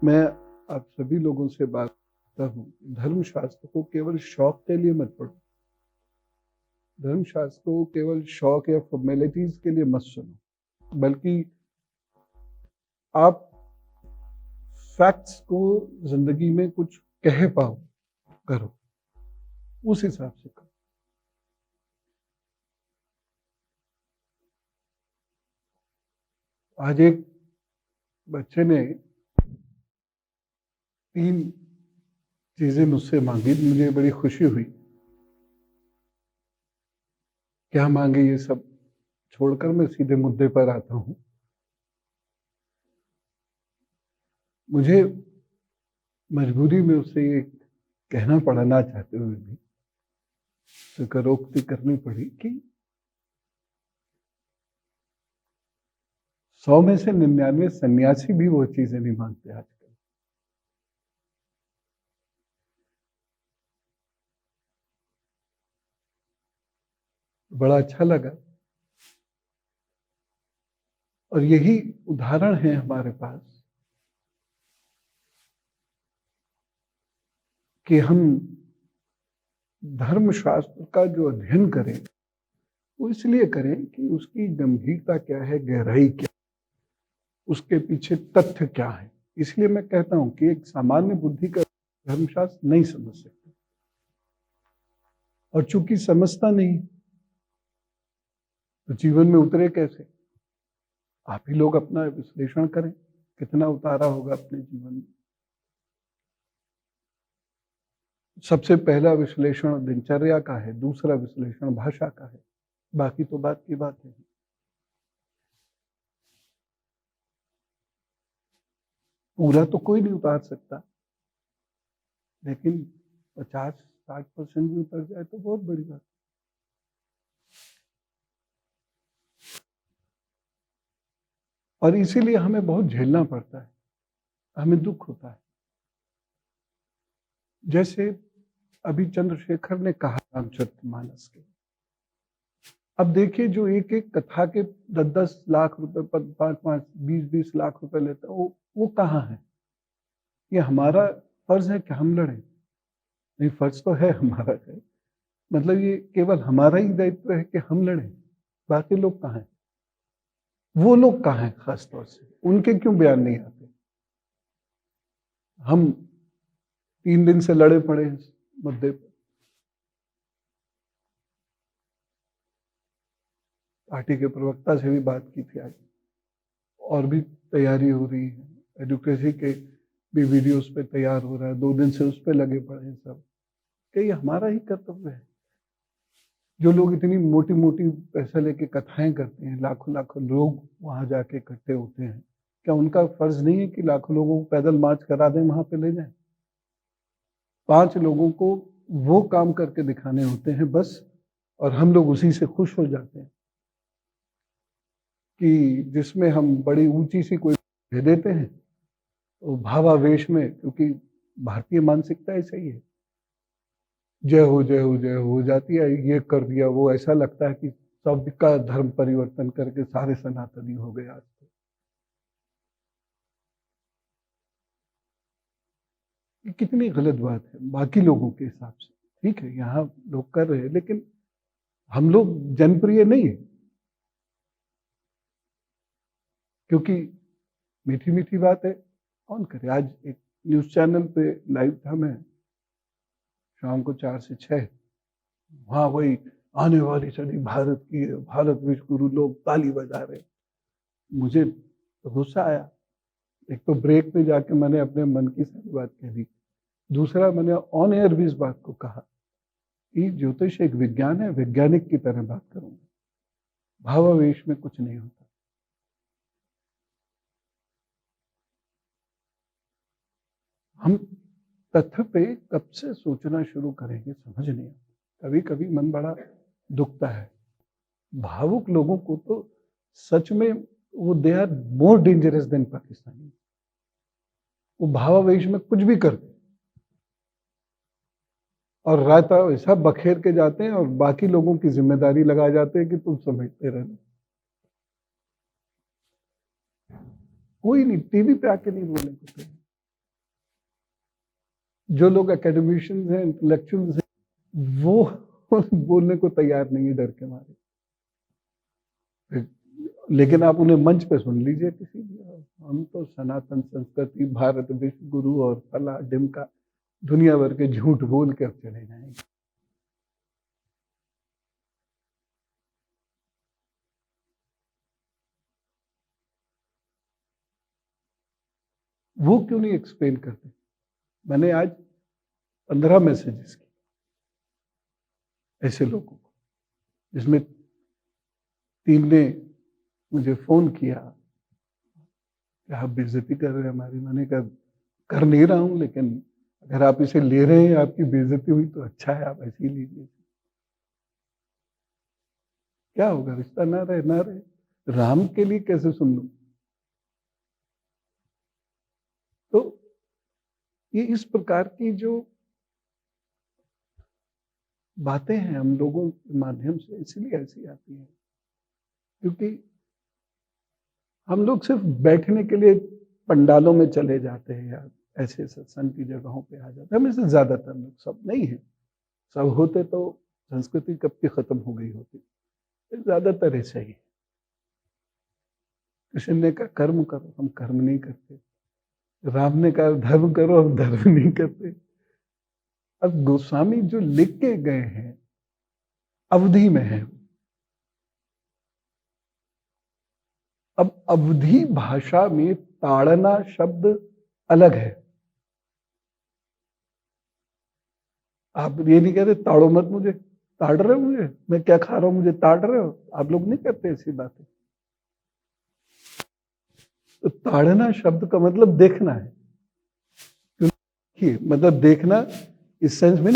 मैं आप सभी लोगों से बात करता हूँ, धर्मशास्त्र को केवल शौक के लिए मत पढ़ो। धर्मशास्त्र को केवल शौक या फॉर्मेलिटीज के लिए मत सुनो, बल्कि आप फैक्ट्स को जिंदगी में कुछ कह पाओ, करो, उस हिसाब से करो। आज एक बच्चे ने 3 चीजें मुझसे मांगी, मुझे बड़ी खुशी हुई। क्या मांगे ये सब छोड़कर मैं सीधे मुद्दे पर आता हूं। मुझे मजबूरी में उसे ये कहना पड़ा, ना चाहते हुए भी स्वीकारोक्ति करनी पड़ी कि 100 में से 99 सन्यासी भी वो चीजें नहीं मांगते आजकल। बड़ा अच्छा लगा। और यही उदाहरण है हमारे पास कि हम धर्मशास्त्र का जो अध्ययन करें वो इसलिए करें कि उसकी गंभीरता क्या है, गहराई क्या, उसके पीछे तथ्य क्या है। इसलिए मैं कहता हूं कि एक सामान्य बुद्धि का धर्मशास्त्र नहीं समझ सकता, और चूंकि समझता नहीं तो जीवन में उतरे कैसे। आप ही लोग अपना विश्लेषण करें, कितना उतारा होगा अपने जीवन में। सबसे पहला विश्लेषण दिनचर्या का है, दूसरा विश्लेषण भाषा का है, बाकी तो बात की बात है। पूरा तो कोई नहीं उतार सकता, लेकिन 50-60% भी उतर जाए तो बहुत बड़ी बात। और इसीलिए हमें बहुत झेलना पड़ता है, हमें दुख होता है। जैसे अभी चंद्रशेखर ने कहा रामचरितमानस के, अब देखिए जो एक एक कथा के 10-10 लाख रुपए, 5-5, 20-20 लाख रुपए लेता है, वो कहाँ है। ये हमारा फर्ज है कि हम लड़ें? नहीं, फर्ज तो है हमारा है, मतलब ये केवल हमारा ही दायित्व है कि हम लड़ें। बाकी लोग कहाँ हैं? वो लोग कहाँ हैं? खासतौर से उनके क्यों बयान नहीं आते? हम 3 दिन से लड़े पड़े इस मुद्दे पर। पार्टी के प्रवक्ता से भी बात की थी आज, और भी तैयारी हो रही है। एडवोकेसी के भी वीडियोस पे तैयार हो रहा है, 2 दिन से उस पे लगे पड़े हैं सब। कि ये हमारा ही कर्तव्य है। जो लोग इतनी मोटी मोटी पैसा लेके कथाएं करते हैं, लाखों लाखों लोग वहां जाके इकट्ठे होते हैं, क्या उनका फर्ज नहीं है कि लाखों लोगों को पैदल मार्च करा दें, वहां पे ले जाएं? 5 लोगों को वो काम करके दिखाने होते हैं बस, और हम लोग उसी से खुश हो जाते हैं कि जिसमें हम बड़ी ऊंची सी कोई दे देते हैं तो भावावेश में, क्योंकि भारतीय मानसिकता ऐसा ही है, जय हो जय हो जय हो जाती है। ये कर दिया, वो ऐसा लगता है कि सबका धर्म परिवर्तन करके सारे सनातनी हो गए आज तो। ये कितनी गलत बात है बाकी लोगों के हिसाब से। ठीक है, यहाँ लोग कर रहे हैं, लेकिन हम लोग जनप्रिय नहीं है, क्योंकि मीठी मीठी बात है कौन करे। आज एक न्यूज चैनल पे लाइव था मैं, शाम को 4 से 6, वहां वही आने वाली सदी भारत की है, भारत विश्व गुरु, लोग ताली बजा रहे। मुझे गुस्सा आया। एक तो ब्रेक में जाके मैंने अपने मन की सारी बात कह दी, दूसरा मैंने ऑन एयर भी इस बात को कहा कि ज्योतिष एक विज्ञान है, वैज्ञानिक की तरह बात करूंगा, भावावेश में कुछ नहीं होता। हम तथ्य पे कब से सोचना शुरू करेंगे समझ नहीं आता। कभी कभी मन बड़ा दुखता है। भावुक लोगों को तो सच में वो they are more dangerous than Pakistani. वो भावावेश में कुछ भी करते और रायता ऐसा बखेर के जाते हैं, और बाकी लोगों की जिम्मेदारी लगा जाते हैं कि तुम समझते रहना। कोई नहीं टीवी पे आके नहीं बोलने को तैयार। जो लोग एकेडमिशियंस हैं, इंटेलेक्चुअल्स हैं, वो बोलने को तैयार नहीं है डर के मारे। लेकिन आप उन्हें मंच पे सुन लीजिए किसी भी, हम तो सनातन संस्कृति, भारत विश्व गुरु और फला ढिमका दुनिया भर के झूठ बोल के अब चले जाएंगे। वो क्यों नहीं एक्सप्लेन करते? मैंने आज 15 मैसेजेस किए ऐसे लोगों को, जिसमें 3 ने मुझे फोन किया कि आप बेइज्जती कर रहे हैं हमारी। मैंने कहा कर नहीं रहा हूं, लेकिन अगर आप इसे ले रहे हैं, आपकी बेइज्जती हुई तो अच्छा है, आप ऐसे ही लीजिए। क्या होगा, रिश्ता ना रहे ना रहे, राम के लिए कैसे सुन लूं? तो ये इस प्रकार की जो बातें हैं हम लोगों के माध्यम से इसलिए ऐसी आती हैं, क्योंकि हम लोग सिर्फ बैठने के लिए पंडालों में चले जाते हैं या ऐसे सत्संग की जगहों पे आ जाते हैं। हमें से ज्यादातर लोग, सब नहीं है, सब होते तो संस्कृति कब की खत्म हो गई होती। ज्यादातर ऐसा ही है। कृष्ण ने कहा कर्म करो, हम कर्म नहीं करते। राम ने कहा धर्म करो, हम धर्म नहीं करते। अब गोस्वामी जो लिख के गए हैं अवधि में है। अब अवधि भाषा में ताड़ना शब्द अलग है। आप ये नहीं कहते ताड़ो मत मुझे, ताड़ रहे हो मुझे, मैं क्या खा रहा हूं मुझे ताड़ रहे हो, आप लोग नहीं करते ऐसी बातें। तो ताड़ना शब्द का मतलब देखना है। क्यों? मतलब देखना इस सेंस में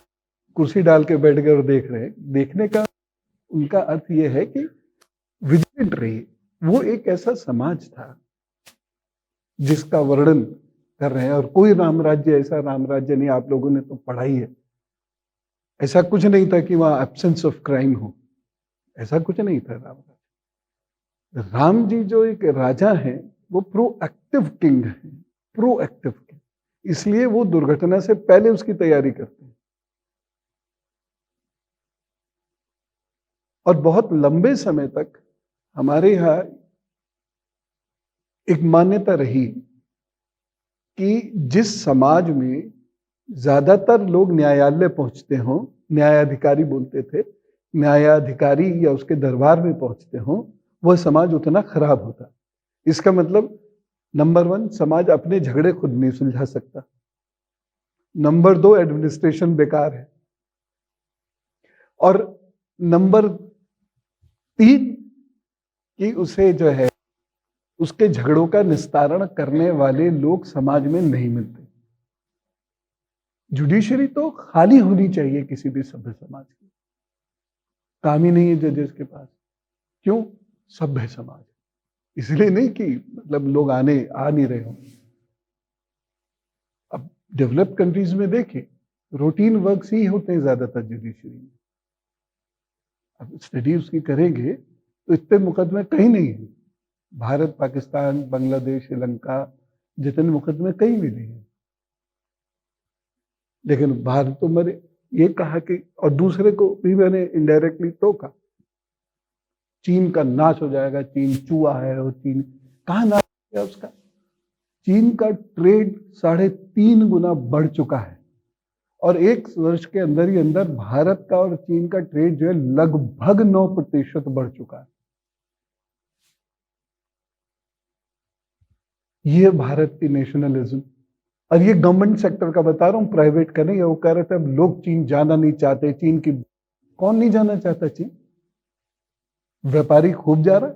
कुर्सी डाल के बैठ गए और देख रहे हैं, देखने का उनका अर्थ यह है कि विजिलेंट रहिए। वो एक ऐसा समाज था जिसका वर्णन कर रहे हैं, और कोई राम राज्य ऐसा राम राज्य नहीं, आप लोगों ने तो पढ़ा ही है। ऐसा कुछ नहीं था कि वहां एब्सेंस ऑफ क्राइम हो, ऐसा कुछ नहीं था राम राज्य। राम जी जो एक राजा हैं, वो प्रोएक्टिव किंग है, प्रोएक्टिव किंग, इसलिए वो दुर्घटना से पहले उसकी तैयारी करते हैं। और बहुत लंबे समय तक हमारे यहाँ एक मान्यता रही कि जिस समाज में ज्यादातर लोग न्यायालय पहुंचते हों, न्यायाधिकारी बोलते थे, न्यायाधिकारी या उसके दरबार में पहुंचते हों, वह समाज उतना खराब होता। इसका मतलब नंबर 1, समाज अपने झगड़े खुद नहीं सुलझा सकता। नंबर 2, एडमिनिस्ट्रेशन बेकार है। और नंबर 3 कि उसे जो है उसके झगड़ों का निस्तारण करने वाले लोग समाज में नहीं मिलते। जुडिशरी तो खाली होनी चाहिए किसी भी सभ्य समाज की, काम ही नहीं है जजेस के पास। क्यों? सभ्य समाज, इसलिए नहीं कि मतलब लोग आ नहीं रहे हो। अब डेवलप्ड कंट्रीज में देखिए, रूटीन वर्क्स ही होते हैं ज्यादातर जुडिशरी में। अब स्टडी उसकी करेंगे तो इतने मुकदमे कहीं नहीं है। भारत, पाकिस्तान, बांग्लादेश, श्रीलंका जितने मुकदमे कहीं भी नहीं है। लेकिन भारत तो मैंने ये कहा कि, और दूसरे को भी मैंने इनडायरेक्टली टोका, चीन का नाश हो जाएगा, चीन चूहा है, और चीन कहाँ नाश हो गया उसका? चीन का ट्रेड 3.5 गुना बढ़ चुका है, और 1 वर्ष के अंदर ही अंदर भारत का और चीन का ट्रेड जो है लगभग 9% बढ़ चुका है। ये भारत की नेशनलिज्म। और ये गवर्नमेंट सेक्टर का बता रहा हूँ, प्राइवेट का नहीं है। वो कह रहे थे अब लोग चीन जाना नहीं चाहते, चीन की कौन नहीं जाना चाहता? चीन व्यापारी खूब जा रहा है।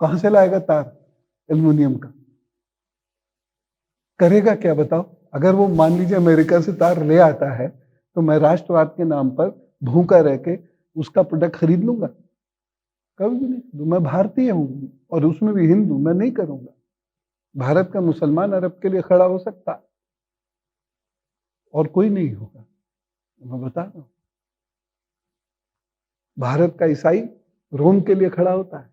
कहां से लाएगा तार एल्युमिनियम का? करेगा क्या बताओ? अगर वो मान लीजिए अमेरिका से तार ले आता है, तो मैं राष्ट्रवाद के नाम पर भूखा रह के उसका प्रोडक्ट खरीद लूंगा? कभी भी नहीं। मैं भारतीय हूं, और उसमें भी हिंदू, मैं नहीं करूंगा। भारत का मुसलमान अरब के लिए खड़ा हो सकता, और कोई नहीं होगा। मैं बता रहा हूं, भारत का ईसाई रोम के लिए खड़ा होता है,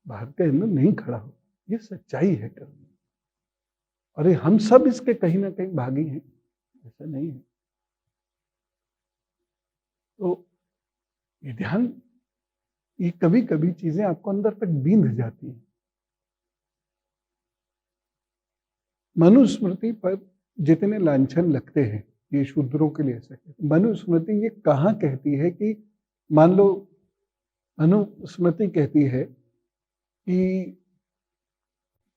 भारत का हिंदू नहीं खड़ा होता। ये सच्चाई है कर्म। अरे हम सब इसके कहीं ना कहीं भागी हैं, ऐसा नहीं है। तो ये ध्यान, ये कभी कभी चीजें आपको अंदर तक बींध जाती हैं। मनुस्मृति पर जितने लांछन लगते हैं, ये शूद्रों के लिए ऐसा है। मनुस्मृति ये कहाँ कहती है कि, मान लो मनुस्मृति कहती है कि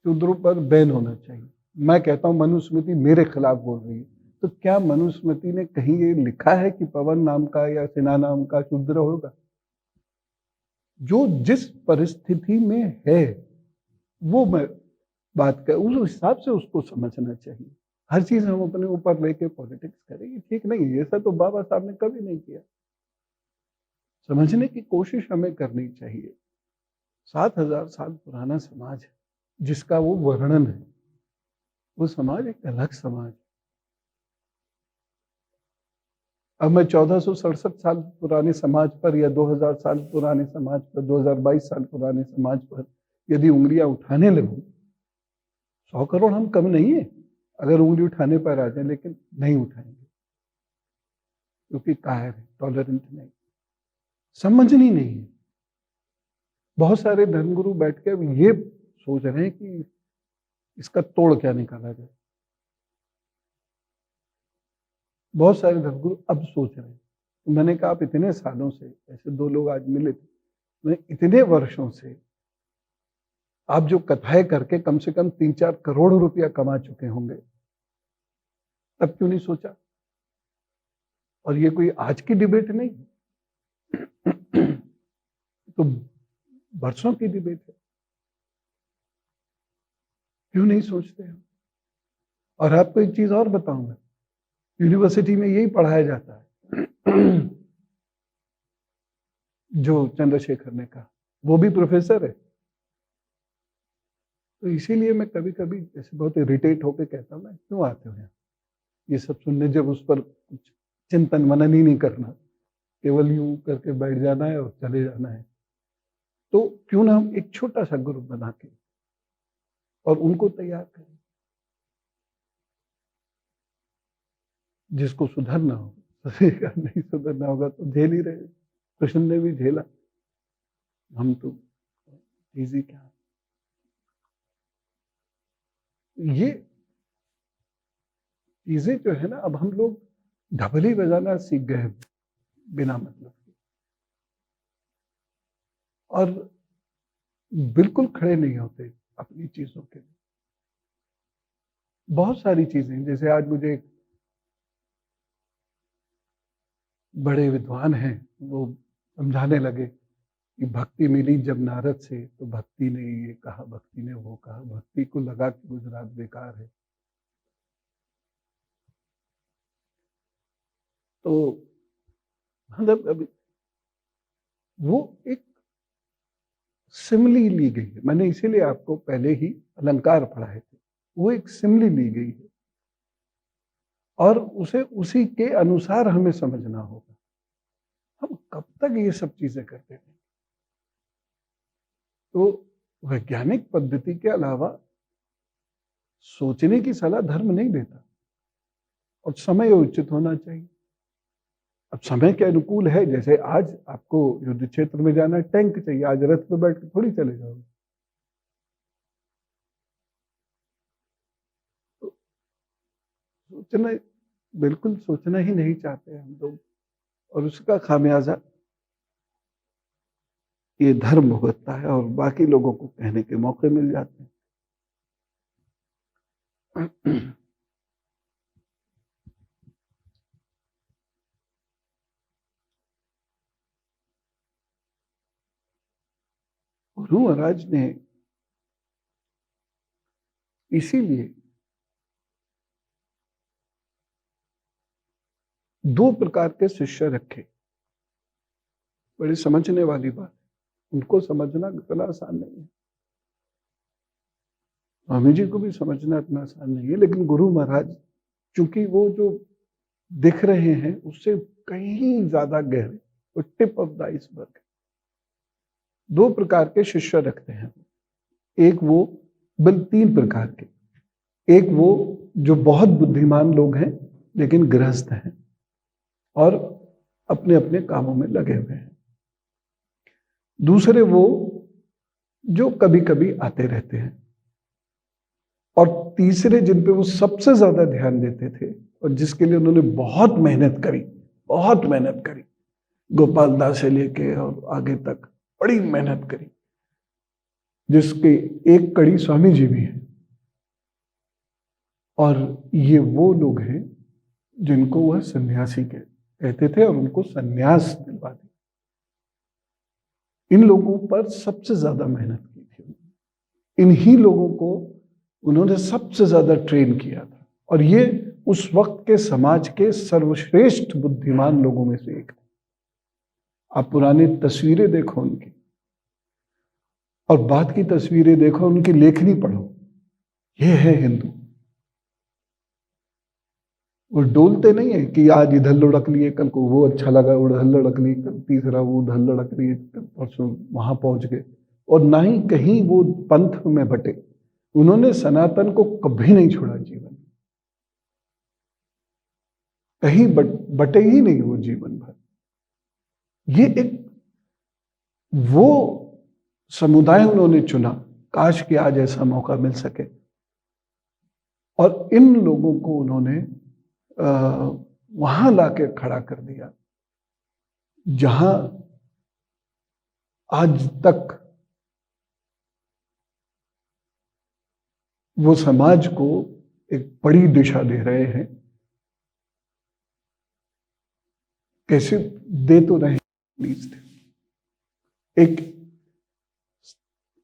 शूद्रों पर बैन होना चाहिए, मैं कहता हूं मनुस्मृति मेरे खिलाफ बोल रही है, तो क्या मनुस्मृति ने कहीं ये लिखा है कि पवन नाम का या सेना नाम का शूद्र होगा? जो जिस परिस्थिति में है, वो मैं बात कर, उस हिसाब से उसको समझना चाहिए। हर चीज हम अपने ऊपर लेके पॉलिटिक्स करेंगे, ठीक नहीं है। ऐसा तो बाबा साहब ने कभी नहीं किया। समझने की कोशिश हमें करनी चाहिए। 7,000 साल पुराना समाज है जिसका वो वर्णन है, वो समाज एक अलग समाज है। अब मैं 1467 साल पुराने समाज पर या 2000 साल पुराने समाज पर, 2022 साल पुराने समाज पर यदि उंगलियां उठाने लगूं, 100 करोड़ हम कम नहीं है अगर उंगली उठाने पर आ जाए, लेकिन नहीं उठाएंगे क्योंकि कायर है, टॉलरेंट नहीं, समझनी नहीं है। बहुत सारे धर्मगुरु बैठ के अब ये सोच रहे हैं कि इसका तोड़ क्या निकाला जाए। बहुत सारे धर्मगुरु अब सोच रहे हैं। तो मैंने कहा आप इतने सालों से, ऐसे दो लोग आज मिले थे, मैं इतने वर्षों से आप जो कथाएं करके कम से कम 3-4 करोड़ रुपया कमा चुके होंगे, तब क्यों नहीं सोचा? और ये कोई आज की डिबेट नहीं, तो बरसों की डिबेट है। क्यों नहीं सोचते हैं? और आपको एक चीज और बताऊंगा, यूनिवर्सिटी में यही पढ़ाया जाता है जो चंद्रशेखर ने कहा, वो भी प्रोफेसर है। तो इसीलिए मैं कभी कभी जैसे बहुत इरिटेट होकर कहता हूँ ना, क्यों आते हो यहाँ ये सब सुनने, जब उस पर कुछ चिंतन मनन ही नहीं करना, केवल यूं करके बैठ जाना है और चले जाना है। तो क्यों ना हम एक छोटा सा ग्रुप बना के और उनको तैयार करें, जिसको सुधरना हो। नहीं सुधरना होगा तो झेल ही रहे। कृष्ण ने भी झेला, हम तो इजी क्या। ये चीजें जो है ना, अब हम लोग ढबली बजाना सीख गए बिना मतलब के, और बिल्कुल खड़े नहीं होते अपनी चीजों के लिए। बहुत सारी चीजें, जैसे आज मुझे एक बड़े विद्वान हैं, वो समझाने लगे कि भक्ति मिली जब नारद से, तो भक्ति ने ये कहा, भक्ति ने वो कहा, भक्ति को लगा कि गुजरात बेकार है। तो मतलब अभी वो एक सिमली ली गई है, मैंने इसीलिए आपको पहले ही अलंकार पढ़ाए थे, वो एक सिमली ली गई है और उसे उसी के अनुसार हमें समझना होगा। हम कब तक ये सब चीजें करते रहेंगे? तो वैज्ञानिक पद्धति के अलावा सोचने की सलाह धर्म नहीं देता, और समय उचित होना चाहिए। अब समय के अनुकूल है, जैसे आज आपको युद्ध क्षेत्र में जाना है, टैंक चाहिए, आज रथ पे बैठ के थोड़ी चले जाओगे। तो सोचना, बिल्कुल सोचना ही नहीं चाहते हम लोग, और उसका खामियाजा ये धर्म भुगतता है और बाकी लोगों को कहने के मौके मिल जाते हैं। गुरु महाराज ने इसीलिए 2 प्रकार के शिष्य रखे। बड़ी समझने वाली बात, उनको समझना इतना आसान नहीं है, स्वामी जी को भी समझना इतना आसान नहीं है, लेकिन गुरु महाराज चूंकि वो जो दिख रहे हैं उससे कहीं ज्यादा गहरे, वो टिप ऑफ द आइसबर्ग। 2 प्रकार के शिष्य रखते हैं, एक वो, बल 3 प्रकार के। एक वो जो बहुत बुद्धिमान लोग हैं लेकिन गृहस्थ हैं और अपने अपने कामों में लगे हुए हैं। दूसरे वो जो कभी कभी आते रहते हैं। और तीसरे जिन पे वो सबसे ज्यादा ध्यान देते थे और जिसके लिए उन्होंने बहुत मेहनत करी, गोपाल दास से लेके और आगे तक बड़ी मेहनत करी, जिसके एक कड़ी स्वामी जी भी हैं। और ये वो लोग हैं जिनको वह सन्यासी कहते थे और उनको सन्यास दिलवा दी। इन लोगों पर सबसे ज्यादा मेहनत की थी, इन्हीं लोगों को उन्होंने सबसे ज्यादा ट्रेन किया था और ये उस वक्त के समाज के सर्वश्रेष्ठ बुद्धिमान लोगों में से एक है। आप पुरानी तस्वीरें देखो उनकी और बाद की तस्वीरें देखो, उनकी लेखनी पढ़ो, ये है हिंदू। वो डोलते नहीं है कि आज इधर लुढ़क लिए, कल को वो अच्छा लगा उधर लुढ़क ली, कल तीसरा वो उधर लुढ़क लिए, परसों वहां पहुंच गए। और ना ही कहीं वो पंथ में बटे। उन्होंने सनातन को कभी नहीं छोड़ा जीवन, कहीं बटे ही नहीं वो जीवन भर। ये एक वो समुदाय उन्होंने चुना, काश कि आज ऐसा मौका मिल सके। और इन लोगों को उन्होंने वहां लाके खड़ा कर दिया जहां आज तक वो समाज को एक बड़ी दिशा दे रहे हैं। कैसे दे तो रहे हैं, एक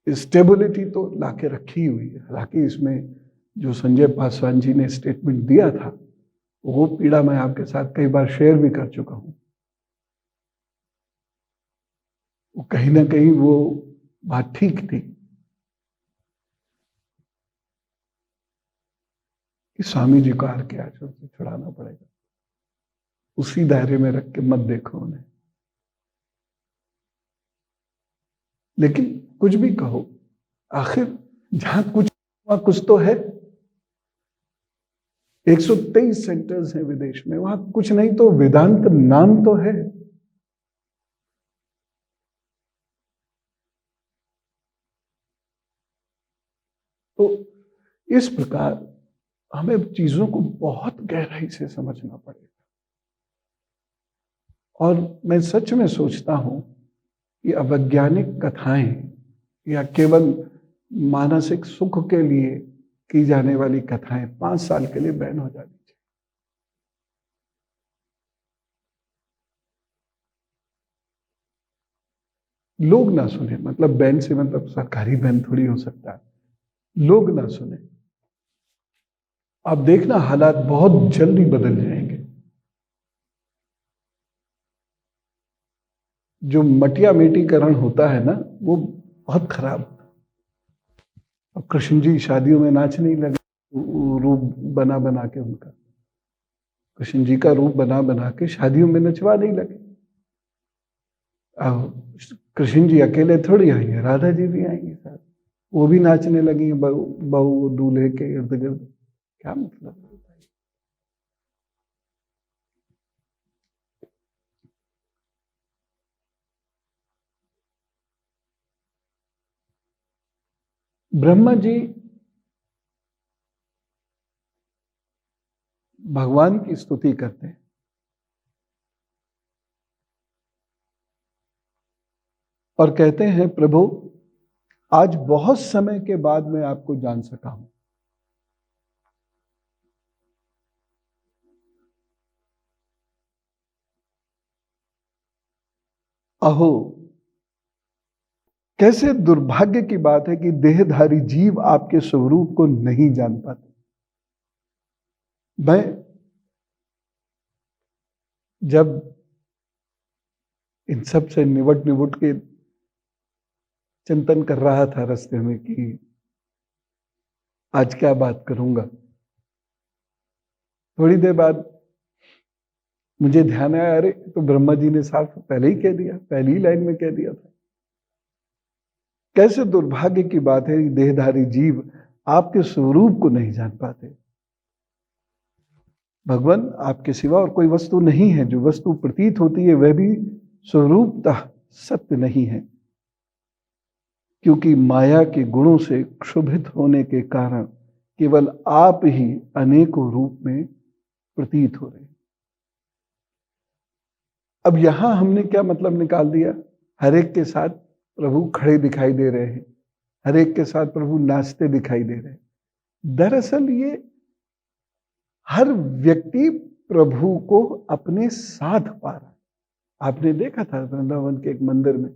स्टेबिलिटी तो लाके रखी हुई है। हालांकि इसमें जो संजय पासवान जी ने स्टेटमेंट दिया था, वो पीड़ा मैं आपके साथ कई बार शेयर भी कर चुका हूं। वो कहीं ना कहीं वो बात ठीक थी कि स्वामी जी को हार के आचरण से छुड़ाना पड़ेगा, उसी दायरे में रख के मत देखो उन्हें। लेकिन कुछ भी कहो, आखिर जहां कुछ वहां कुछ तो है। 123 सेंटर्स हैं विदेश में, वहां कुछ नहीं तो वेदांत नाम तो है। तो इस प्रकार हमें चीजों को बहुत गहराई से समझना पड़ेगा। और मैं सच में सोचता हूं कि अवैज्ञानिक कथाएं या केवल मानसिक सुख के लिए की जाने वाली कथाएं 5 साल के लिए बैन हो जानी चाहिए। लोग ना सुने, मतलब बैन से मतलब सरकारी बैन थोड़ी हो सकता है। लोग ना सुने, आप देखना हालात बहुत जल्दी बदल जाएंगे। जो मटिया मेटीकरण होता है ना, वो बहुत खराब। अब कृष्ण जी शादियों में नाचने लगे, रूप बना बना के उनका, कृष्ण जी का रूप बना बना के शादियों में नचवा नहीं लगे। अब कृष्ण जी अकेले थोड़ी आएंगे, राधा जी भी आएंगे साथ, वो भी नाचने लगी बहू दूल्हे के इर्द गिर्द। क्या मतलब? ब्रह्मा जी भगवान की स्तुति करते हैं और कहते हैं, प्रभु आज बहुत समय के बाद मैं आपको जान सका हूं। अहो, कैसे दुर्भाग्य की बात है कि देहधारी जीव आपके स्वरूप को नहीं जान पाते। मैं जब इन सब से निवट के चिंतन कर रहा था रास्ते में कि आज क्या बात करूंगा, थोड़ी देर बाद मुझे ध्यान आया, अरे तो ब्रह्मा जी ने साफ पहले ही कह दिया, पहली ही लाइन में कह दिया था। कैसे दुर्भाग्य की बात है, देहधारी जीव आपके स्वरूप को नहीं जान पाते। भगवान आपके सिवा और कोई वस्तु नहीं है। जो वस्तु प्रतीत होती है वह भी स्वरूपतः सत्य नहीं है, क्योंकि माया के गुणों से क्षुभित होने के कारण केवल आप ही अनेकों रूप में प्रतीत हो रहे हैं। अब यहां हमने क्या मतलब निकाल दिया? हर एक के साथ प्रभु खड़े दिखाई दे रहे हैं, हर एक के साथ प्रभु नाचते दिखाई दे रहे हैं। दरअसल ये हर व्यक्ति प्रभु को अपने साथ पा रहा है। आपने देखा था वृंदावन के एक मंदिर में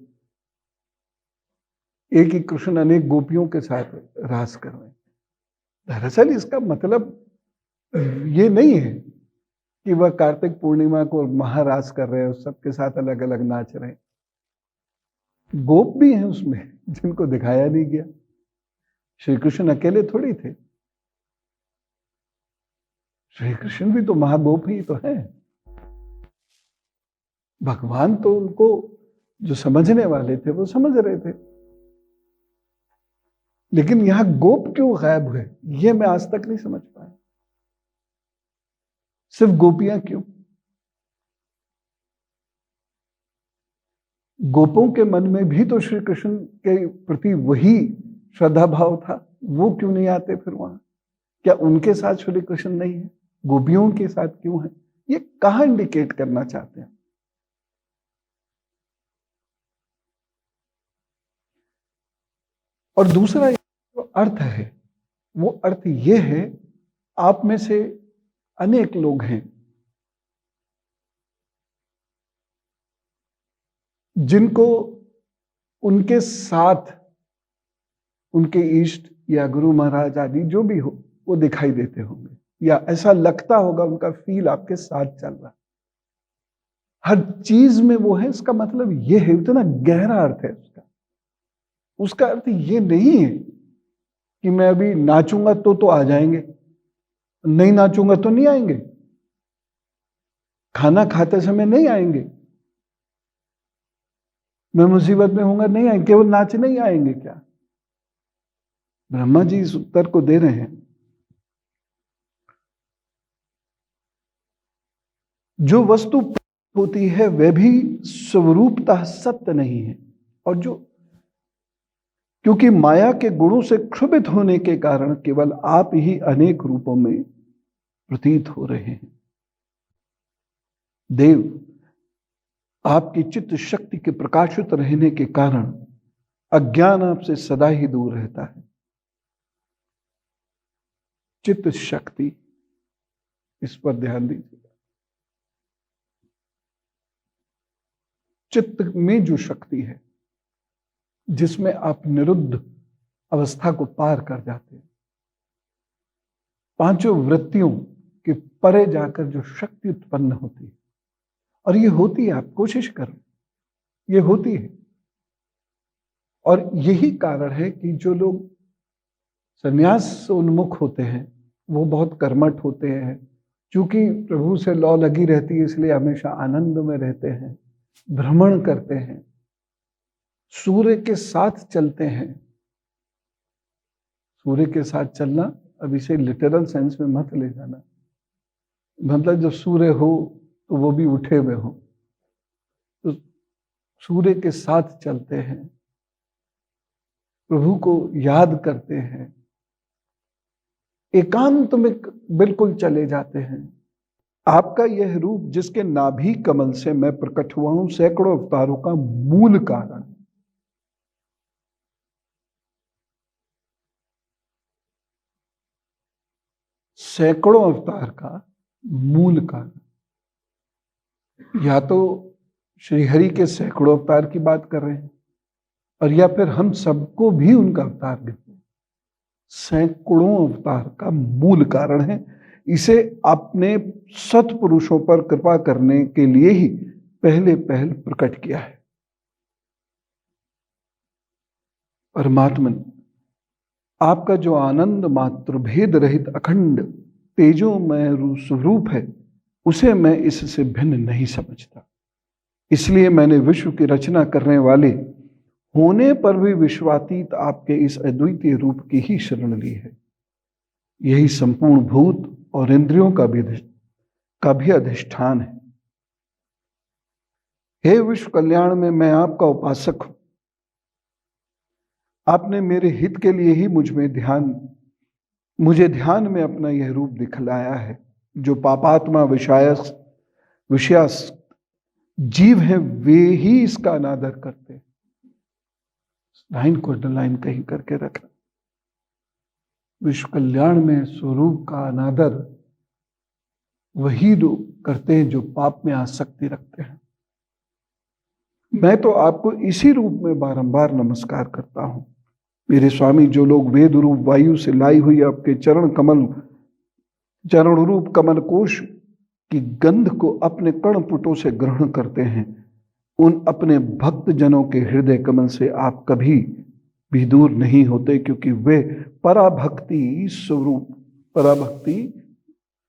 एक ही कृष्ण अनेक गोपियों के साथ रास कर रहे हैं। दरअसल इसका मतलब ये नहीं है कि वह कार्तिक पूर्णिमा को महारास कर रहे हैं, सबके साथ अलग अलग नाच रहे हैं। गोप भी हैं उसमें जिनको दिखाया नहीं गया। श्री कृष्ण अकेले थोड़ी थे, श्री कृष्ण भी तो महागोप ही तो हैं। भगवान तो उनको जो समझने वाले थे वो समझ रहे थे, लेकिन यहां गोप क्यों गायब हुए ये मैं आज तक नहीं समझ पाया। सिर्फ गोपियां क्यों? गोपों के मन में भी तो श्री कृष्ण के प्रति वही श्रद्धा भाव था, वो क्यों नहीं आते फिर वहां? क्या उनके साथ श्री कृष्ण नहीं है, गोपियों के साथ क्यों है? ये कहां इंडिकेट करना चाहते हैं? और दूसरा जो अर्थ है वो अर्थ ये है, आप में से अनेक लोग हैं जिनको उनके साथ उनके इष्ट या गुरु महाराज आदि जो भी हो वो दिखाई देते होंगे, या ऐसा लगता होगा उनका फील आपके साथ चल रहा, हर चीज में वो है। इसका मतलब ये है, इतना गहरा अर्थ है उसका। उसका अर्थ ये नहीं है कि मैं अभी नाचूंगा तो आ जाएंगे, नहीं नाचूंगा तो नहीं आएंगे, खाना खाते समय नहीं आएंगे, मैं मुसीबत में होऊंगा नहीं आएंगे, केवल नाचने ही आएंगे क्या? ब्रह्मा जी इस उत्तर को दे रहे हैं, जो वस्तु होती है वह भी स्वरूपतः सत्य नहीं है, और जो क्योंकि माया के गुणों से क्षुभित होने के कारण केवल आप ही अनेक रूपों में प्रतीत हो रहे हैं। देव, आपकी चित्त शक्ति के प्रकाशित रहने के कारण अज्ञान आपसे सदा ही दूर रहता है। चित्त शक्ति, इस पर ध्यान दीजिए। चित्त में जो शक्ति है जिसमें आप निरुद्ध अवस्था को पार कर जाते हैं, पांचों वृत्तियों के परे जाकर जो शक्ति उत्पन्न होती है, और ये होती है, आप कोशिश करें, ये होती है। और यही कारण है कि जो लोग संन्यास से उन्मुख होते हैं वो बहुत कर्मठ होते हैं, क्योंकि प्रभु से लौ लगी रहती है, इसलिए हमेशा आनंद में रहते हैं, भ्रमण करते हैं, सूर्य के साथ चलते हैं। सूर्य के साथ चलना अब इसे लिटरल सेंस में मत ले जाना, मतलब जब सूर्य हो तो वो भी उठे हुए हो, तो सूर्य के साथ चलते हैं, प्रभु को याद करते हैं, एकांत में बिल्कुल चले जाते हैं। आपका यह रूप जिसके नाभि कमल से मैं प्रकट हुआ हूं, सैकड़ों अवतारों का मूल कारण। सैकड़ों अवतार का मूल कारण, या तो श्रीहरि के सैकड़ों अवतार की बात कर रहे हैं, और या फिर हम सबको भी उनका अवतार देते हैं। सैकड़ों अवतार का मूल कारण है। इसे अपने सत्पुरुषों पर कृपा करने के लिए ही पहले प्रकट किया है। परमात्मन, आपका जो आनंद मात्र भेद रहित अखंड तेजोमय स्वरूप है, उसे मैं इससे भिन्न नहीं समझता। इसलिए मैंने विश्व की रचना करने वाले होने पर भी विश्वातीत आपके इस अद्वितीय रूप की ही शरण ली है। यही संपूर्ण भूत और इंद्रियों का भी अधिष्ठान है। हे विश्व कल्याण में मैं आपका उपासक हूं। आपने मेरे हित के लिए ही मुझे ध्यान में अपना यह रूप दिखलाया है। जो पापात्मा विषयास जीव हैं वे ही इसका अनादर करते हैं। लाइन को अंडरलाइन कहीं करके रखना। विश्व कल्याण में स्वरूप का अनादर वही लोग करते हैं जो पाप में आसक्ति रखते हैं। मैं तो आपको इसी रूप में बारंबार नमस्कार करता हूं मेरे स्वामी। जो लोग वेद रूप वायु से लाई हुई आपके चरण रूप कमल कोश की गंध को अपने कर्णपुटों से ग्रहण करते हैं, उन अपने भक्त जनों के हृदय कमल से आप कभी भी दूर नहीं होते, क्योंकि वे पराभक्ति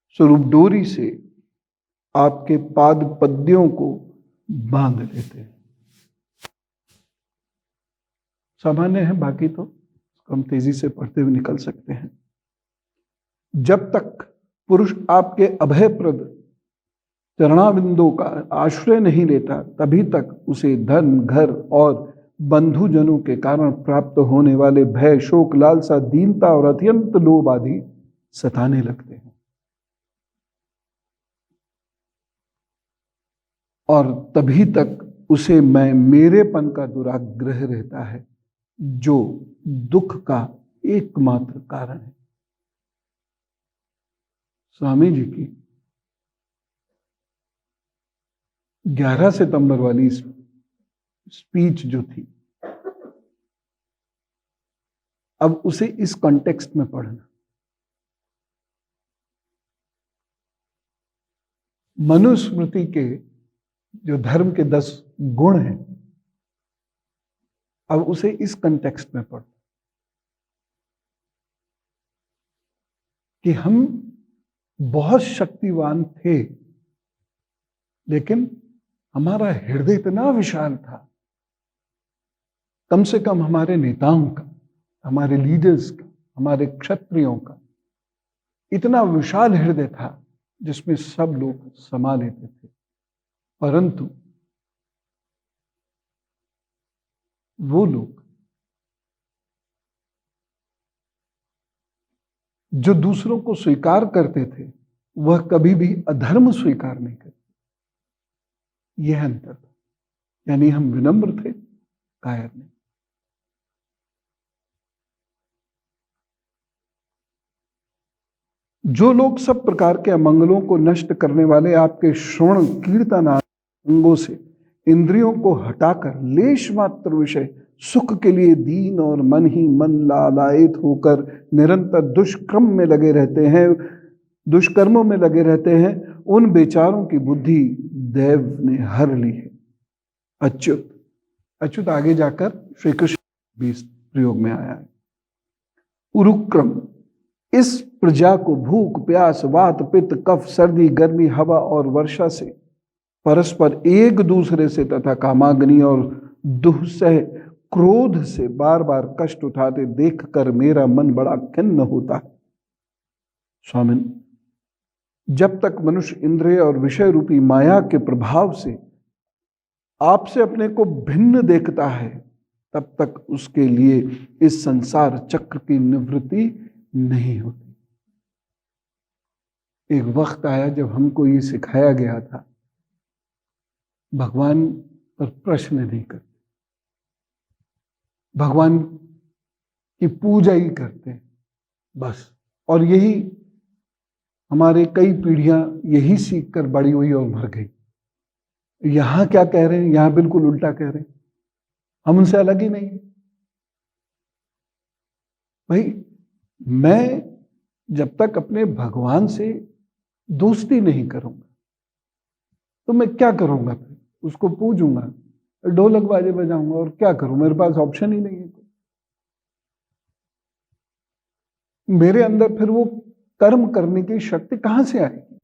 स्वरूप डोरी से आपके पाद पद्यों को बांध लेते हैं। सामान्य है, बाकी तो हम तेजी से पढ़ते हुए निकल सकते हैं। जब तक पुरुष आपके अभयप्रद चरणाबिंदों का आश्रय नहीं लेता, तभी तक उसे धन, घर और बंधुजनों के कारण प्राप्त होने वाले भय, शोक, लालसा, दीनता और अत्यंत लोभ आदि सताने लगते हैं। और तभी तक उसे मेरेपन का दुराग्रह रहता है, जो दुख का एकमात्र कारण है। स्वामी जी की 11 सितंबर वाली स्पीच जो थी, अब उसे इस कॉन्टेक्स्ट में पढ़ना। मनुस्मृति के जो धर्म के 10 गुण हैं, अब उसे इस कॉन्टेक्स्ट में पढ़ कि हम बहुत शक्तिवान थे, लेकिन हमारा हृदय इतना विशाल था, कम से कम हमारे नेताओं का, हमारे लीडर्स का, हमारे क्षत्रियों का इतना विशाल हृदय था जिसमें सब लोग समा लेते थे। परंतु वो लोग जो दूसरों को स्वीकार करते थे, वह कभी भी अधर्म स्वीकार नहीं करते। यह अंतर था। यानी हम विनम्र थे, कायर नहीं। जो लोग सब प्रकार के अमंगलों को नष्ट करने वाले आपके श्रवण कीर्तन अंगों से इंद्रियों को हटाकर लेश मात्र विषय सुख के लिए दीन और मन ही मन लालायित होकर निरंतर दुष्कर्मों में लगे रहते हैं, उन बेचारों की बुद्धि देव ने हर ली है। अच्युत आगे जाकर श्री कृष्ण भी प्रयोग में आया है। उरुक्रम, इस प्रजा को भूख, प्यास, वात, पित्त, कफ, सर्दी, गर्मी, हवा और वर्षा से परस्पर एक दूसरे से तथा कामाग्नि और दुस्सह क्रोध से बार बार कष्ट उठाते देखकर मेरा मन बड़ा खिन्न होता है। स्वामिन, जब तक मनुष्य इंद्रिय और विषय रूपी माया के प्रभाव से आपसे अपने को भिन्न देखता है, तब तक उसके लिए इस संसार चक्र की निवृत्ति नहीं होती। एक वक्त आया जब हमको ये सिखाया गया था, भगवान पर प्रश्न नहीं करते, भगवान की पूजा ही करते बस। और यही हमारे कई पीढ़ियां यही सीख कर बड़ी हुई और मर गई। यहां क्या कह रहे हैं? यहां बिल्कुल उल्टा कह रहे हैं। हम उनसे अलग ही नहीं है। भाई, मैं जब तक अपने भगवान से दोस्ती नहीं करूंगा तो मैं क्या करूंगा? फिर उसको पूजूंगा, ढोलक बाजे बजाऊंगा, और क्या करूं? मेरे पास ऑप्शन ही नहीं है। मेरे अंदर फिर वो कर्म करने की शक्ति कहां से आएगी?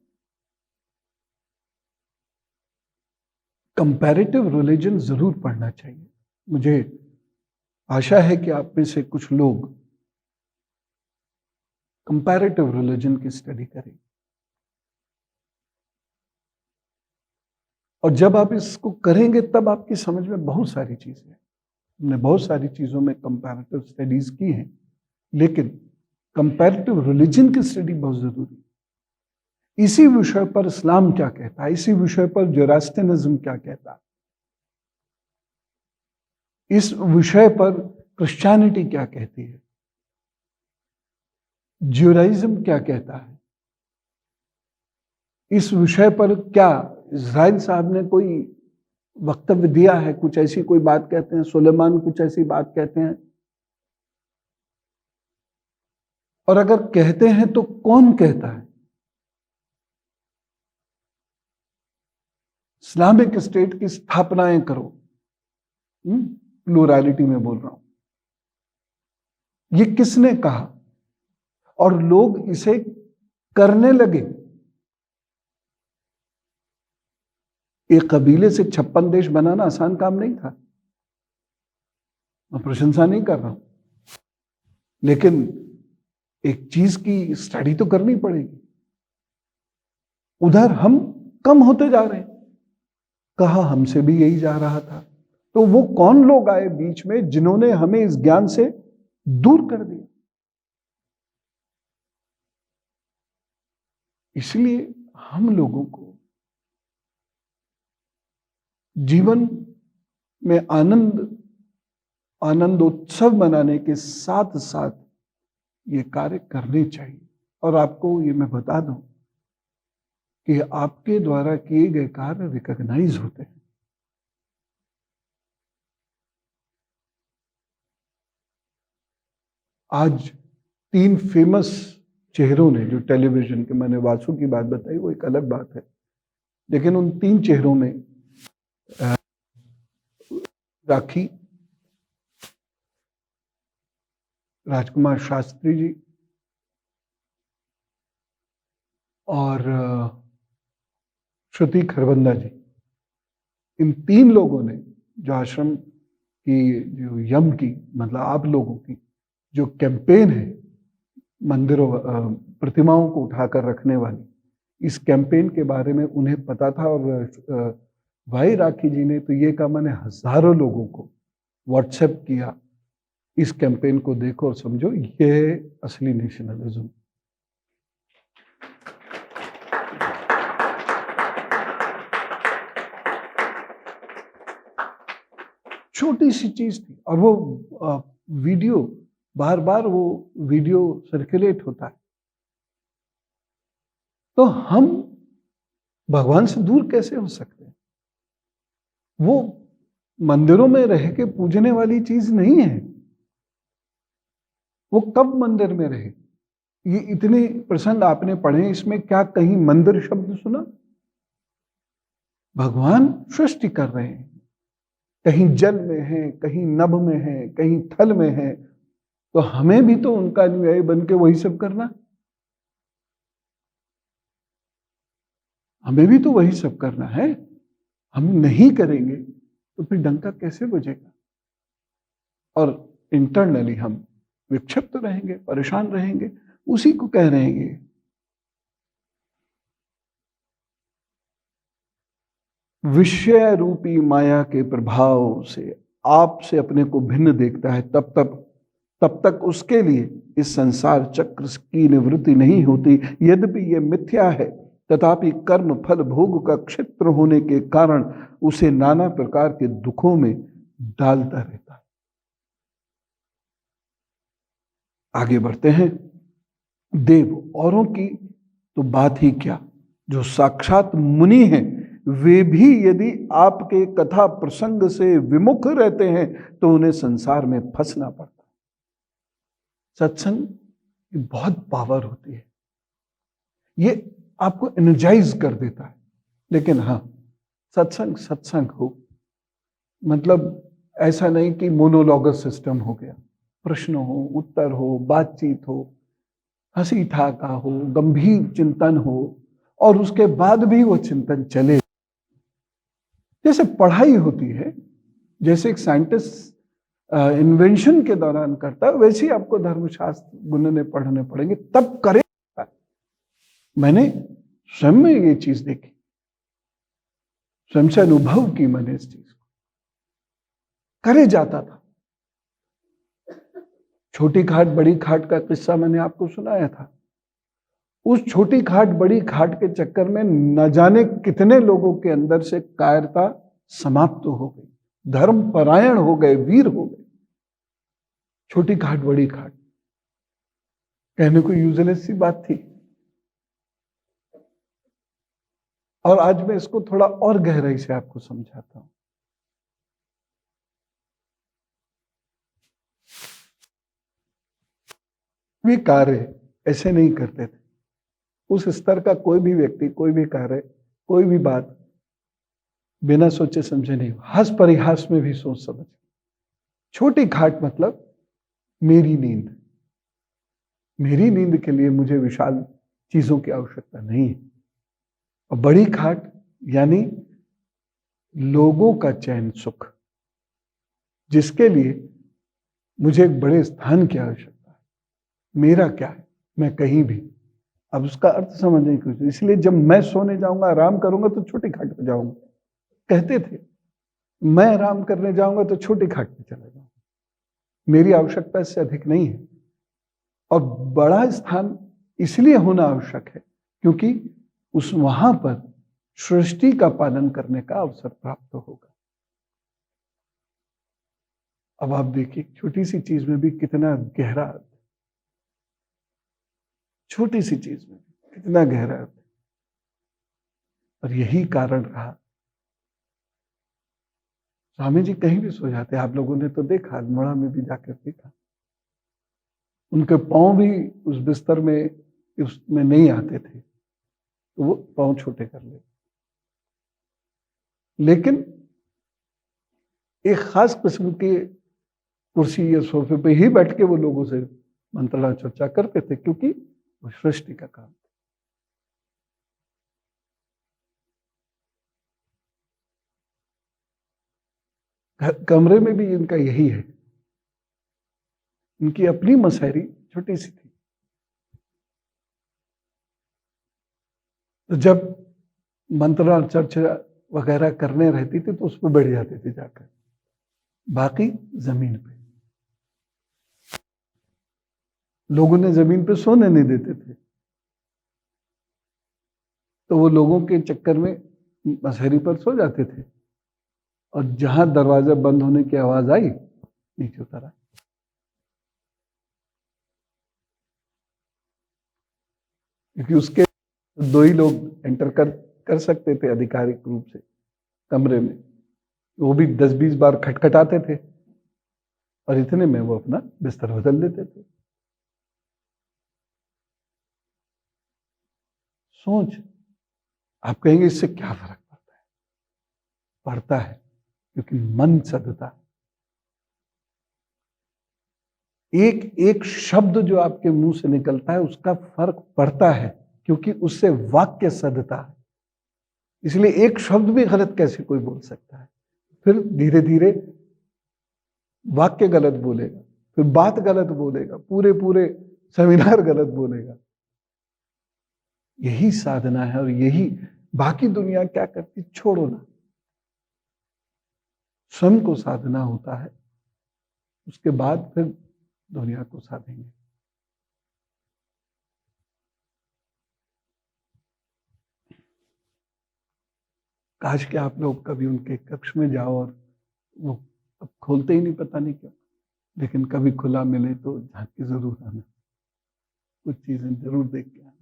कंपैरेटिव रिलीजन जरूर पढ़ना चाहिए। मुझे आशा है कि आप में से कुछ लोग कंपैरेटिव रिलीजन की स्टडी करें। और जब आप इसको करेंगे तब आपकी समझ में बहुत सारी चीजें, हमने बहुत सारी चीजों में कंपैरेटिव स्टडीज की हैं, लेकिन कंपैरेटिव रिलीजन की स्टडी बहुत जरूरी है। इसी विषय पर इस्लाम क्या कहता है, इसी विषय पर जोरास्ट्रियनिज्म क्या कहता है, इस विषय पर क्रिश्चियनिटी क्या कहती है, ज्यूडाइज्म क्या कहता है, इस विषय पर क्या इजराइल साहब ने कोई वक्तव्य दिया है, कुछ ऐसी कोई बात कहते हैं, सुलेमान कुछ ऐसी बात कहते हैं, और अगर कहते हैं तो कौन कहता है। इस्लामिक स्टेट की स्थापनाएं करो, प्लूरैलिटी में बोल रहा हूं, ये किसने कहा, और लोग इसे करने लगे। एक कबीले से 56 देश बनाना आसान काम नहीं था, मैं प्रशंसा नहीं कर रहा हूं, लेकिन एक चीज की स्टडी तो करनी पड़ेगी। उधर हम कम होते जा रहे हैं, कहा हमसे भी यही जा रहा था, तो वो कौन लोग आए बीच में जिन्होंने हमें इस ज्ञान से दूर कर दिया। इसलिए हम लोगों को जीवन में आनंदोत्सव मनाने के साथ साथ ये कार्य करने चाहिए। और आपको ये मैं बता दूं कि आपके द्वारा किए गए कार्य रिकॉग्नाइज होते हैं। आज 3 फेमस चेहरों ने, जो टेलीविजन के, मैंने वासु की बात बताई वो एक अलग बात है, लेकिन उन 3 चेहरों में राखी, राजकुमार शास्त्री जी और श्रुति खरबंदा जी, इन 3 लोगों ने जो आश्रम की, जो यम की, मतलब आप लोगों की जो कैंपेन है मंदिरों, प्रतिमाओं को उठाकर रखने वाली, इस कैंपेन के बारे में उन्हें पता था। और भाई राखी जी ने तो ये कहा, मैंने हजारों लोगों को व्हाट्सएप किया, इस कैंपेन को देखो और समझो, ये असली नेशनलिज्म। छोटी सी चीज थी, और वो वीडियो बार बार वो वीडियो सर्कुलेट होता है। तो हम भगवान से दूर कैसे हो सकते हैं? वो मंदिरों में रह के पूजने वाली चीज नहीं है। वो कब मंदिर में रहे? ये इतने प्रसंग आपने पढ़े, इसमें क्या कहीं मंदिर शब्द सुना? भगवान सृष्टि कर रहे हैं, कहीं जल में है, कहीं नभ में है, कहीं थल में है, तो हमें भी तो उनका अनुयायी बन के वही सब करना, हमें भी तो वही सब करना है। हम नहीं करेंगे तो फिर डंका कैसे बजेगा? और इंटरनली हम विक्षिप्त रहेंगे, परेशान रहेंगे। उसी को कह रहे हैं ये विषय रूपी माया के प्रभाव से आपसे अपने को भिन्न देखता है, तब तक उसके लिए इस संसार चक्र की निवृत्ति नहीं होती। यद्यपि यह मिथ्या है, तथापि कर्म फल भोग का क्षेत्र होने के कारण उसे नाना प्रकार के दुखों में डालता रहता है। आगे बढ़ते हैं। देव औरों की तो बात ही क्या, जो साक्षात मुनि हैं, वे भी यदि आपके कथा प्रसंग से विमुख रहते हैं तो उन्हें संसार में फंसना पड़ता है। सत्संग की बहुत पावर होती है, ये आपको एनर्जाइज कर देता है। लेकिन हाँ, सत्संग हो, मतलब ऐसा नहीं कि मोनोलॉगस सिस्टम हो गया, प्रश्न हो, उत्तर हो, बातचीत हो, हंसी ठाका हो, गंभीर चिंतन हो, और उसके बाद भी वो चिंतन चले। जैसे पढ़ाई होती है, जैसे एक साइंटिस्ट इन्वेंशन के दौरान करता है, वैसे ही आपको धर्मशास्त्र गुनने पढ़ने पड़ेंगे, तब करे। मैंने स्वयं में ये चीज देखी, स्वयं से अनुभव की मैंने इस चीज को, करे जाता था। छोटी खाट बड़ी खाट का किस्सा मैंने आपको सुनाया था। उस छोटी खाट बड़ी खाट के चक्कर में न जाने कितने लोगों के अंदर से कायरता समाप्त हो गई, धर्म परायण हो गए, वीर हो गए। छोटी खाट बड़ी खाट कहने को यूजलेस सी बात थी। और आज मैं इसको थोड़ा और गहराई से आपको समझाता हूं। वे कार्य ऐसे नहीं करते थे। उस स्तर का कोई भी व्यक्ति, कोई भी कार्य, कोई भी बात बिना सोचे समझे नहीं, हंस परिहास में भी सोच समझ। छोटी खाट मतलब मेरी नींद। मेरी नींद के लिए मुझे विशाल चीजों की आवश्यकता नहीं है। और बड़ी खाट यानी लोगों का चैन सुख, जिसके लिए मुझे एक बड़े स्थान की आवश्यकता है। मेरा क्या है, मैं कहीं भी। अब उसका अर्थ समझने की कोशिश, इसलिए जब मैं सोने जाऊंगा, आराम करूंगा, तो छोटी खाट पे जाऊंगा। कहते थे मैं आराम करने जाऊंगा तो छोटी खाट पे चला जाऊंगा, मेरी आवश्यकता इससे अधिक नहीं है। और बड़ा स्थान इसलिए होना आवश्यक है क्योंकि उस वहां पर सृष्टि का पालन करने का अवसर प्राप्त होगा। अब आप देखिए, छोटी सी चीज में भी कितना गहरा अर्थ, छोटी सी चीज में कितना गहरा अर्थ। और यही कारण रहा, स्वामी जी कहीं भी सो जाते, आप लोगों ने तो देखा, अल्मोड़ा में भी जाकर देखा, उनके पांव भी उस बिस्तर में उसमें नहीं आते थे, तो वो पांव छोटे कर लेते। लेकिन एक खास किस्म की कुर्सी या सोफे पे ही बैठ के वो लोगों से मंत्रणा चर्चा करते थे, क्योंकि वो सृष्टि का काम था। कमरे में भी इनका यही है, इनकी अपनी मसहरी छोटी सी थी। तो जब मंत्रणा चर्चा वगैरह करने रहती थी तो उस पर बैठ जाते थे जाकर, बाकी जमीन पे। लोगों ने जमीन पे सोने नहीं देते थे, तो वो लोगों के चक्कर में मसहरी पर सो जाते थे, और जहां दरवाजा बंद होने की आवाज आई, नीचे उतरा। क्योंकि उसके दो ही लोग एंटर कर सकते थे आधिकारिक रूप से कमरे में, वो भी 10-20 बार खटखटाते थे, और इतने में वो अपना बिस्तर बदल लेते थे। सोच, आप कहेंगे इससे क्या फर्क पड़ता है? पड़ता है, क्योंकि मन सदता है। एक एक शब्द जो आपके मुंह से निकलता है उसका फर्क पड़ता है, क्योंकि उससे वाक्य सदता है। इसलिए एक शब्द भी गलत कैसे कोई बोल सकता है, फिर धीरे धीरे वाक्य गलत बोलेगा, फिर बात गलत बोलेगा, पूरे पूरे सेमिनार गलत बोलेगा। यही साधना है, और यही बाकी दुनिया क्या करती, छोड़ो ना। स्वयं को साधना होता है, उसके बाद फिर दुनिया को साधेंगे। काश कि आप लोग कभी उनके कक्ष में जाओ, और वो अब खोलते ही नहीं, पता नहीं क्यों, लेकिन कभी खुला मिले तो झांकी जरूर आना, कुछ चीजें जरूर देख के आना।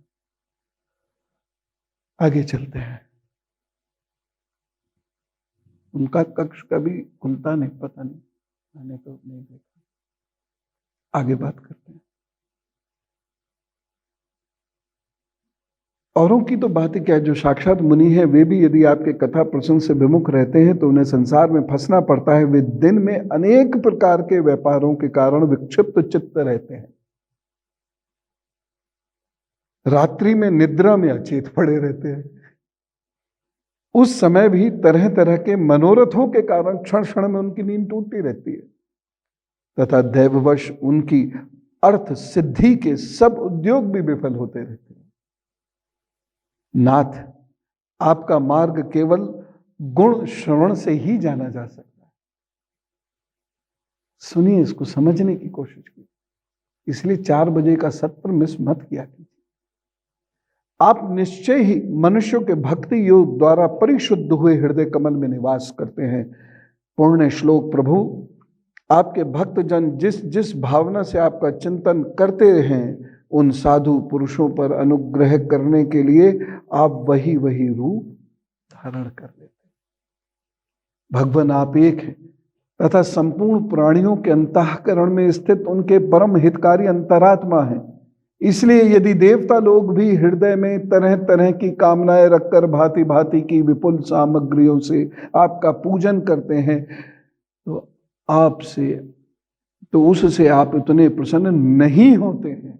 आगे चलते हैं। उनका कक्ष कभी खुलता नहीं, पता नहीं, मैंने तो नहीं देखा। आगे बात करते हैं। औरों की तो बात ही क्या है, जो साक्षात मुनि है वे भी यदि आपके कथा प्रसंग से विमुख रहते हैं तो उन्हें संसार में फंसना पड़ता है। वे दिन में अनेक प्रकार के व्यापारों के कारण विक्षिप्त चित्त रहते हैं, रात्रि में निद्रा में अचेत पड़े रहते हैं। उस समय भी तरह तरह के मनोरथों के कारण क्षण क्षण में उनकी नींद टूटती रहती है। तथा दैववश उनकी अर्थ सिद्धि के सब उद्योग भी विफल होते रहते हैं। नाथ, आपका मार्ग केवल गुण श्रवण से ही जाना जा सकता है। सुनिए, इसको समझने की कोशिश कीजिए। इसलिए 4 बजे का सत्र मिस मत किया कीजिए। आप निश्चय ही मनुष्यों के भक्ति योग द्वारा परिशुद्ध हुए हृदय कमल में निवास करते हैं। पूर्ण श्लोक। प्रभु, आपके भक्तजन जिस जिस भावना से आपका चिंतन करते हैं, उन साधु पुरुषों पर अनुग्रह करने के लिए आप वही वही रूप धारण कर लेते हैं। भगवान आप एक हैं तथा संपूर्ण प्राणियों के अंतःकरण में स्थित उनके परम हितकारी अंतरात्मा हैं। इसलिए यदि देवता लोग भी हृदय में तरह तरह की कामनाएं रखकर भांति भांति की विपुल सामग्रियों से आपका पूजन करते हैं, तो उससे आप इतने प्रसन्न नहीं होते हैं।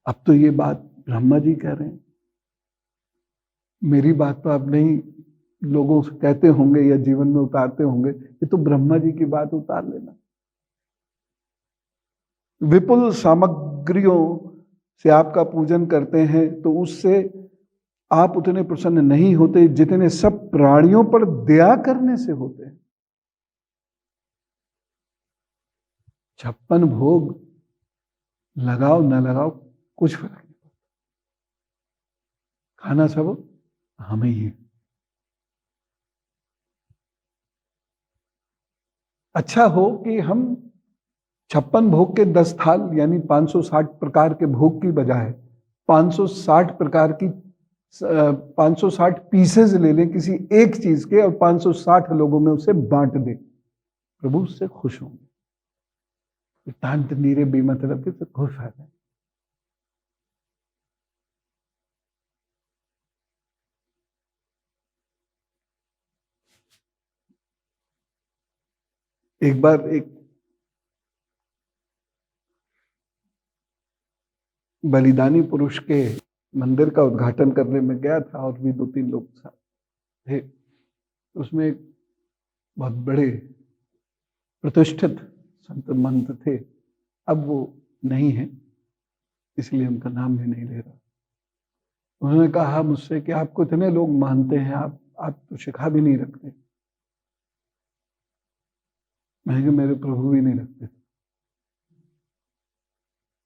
अब तो ये बात ब्रह्मा जी कह रहे हैं। मेरी बात तो आप नहीं लोगों से कहते होंगे या जीवन में उतारते होंगे, ये तो ब्रह्मा जी की बात उतार लेना। विपुल सामग्रियों से आपका पूजन करते हैं तो उससे आप उतने प्रसन्न नहीं होते जितने सब प्राणियों पर दया करने से होते हैं। 56 भोग लगाओ न लगाओ कुछ फर्क नहीं पड़ता, खाना सब हमें ही। अच्छा हो कि हम 56 भोग के 10 थाल यानी 560 प्रकार के भोग की बजाय 560 प्रकार की 560 पीसेस ले लें किसी एक चीज के और 560 लोगों में उसे बांट दें, प्रभु उससे खुश होंगे। तांत नीरे बेमतलब के तो खुश है। एक बार एक बलिदानी पुरुष के मंदिर का उद्घाटन करने में गया था और भी 2-3 लोग थे। उसमें एक बहुत बड़े प्रतिष्ठित संत महंत थे। अब वो नहीं है, इसलिए उनका नाम भी नहीं ले रहा। उन्होंने कहा मुझसे कि आपको इतने लोग मानते हैं, आप तो शिखा भी नहीं रखते। मैंने कहा मेरे प्रभु भी नहीं रखते थे,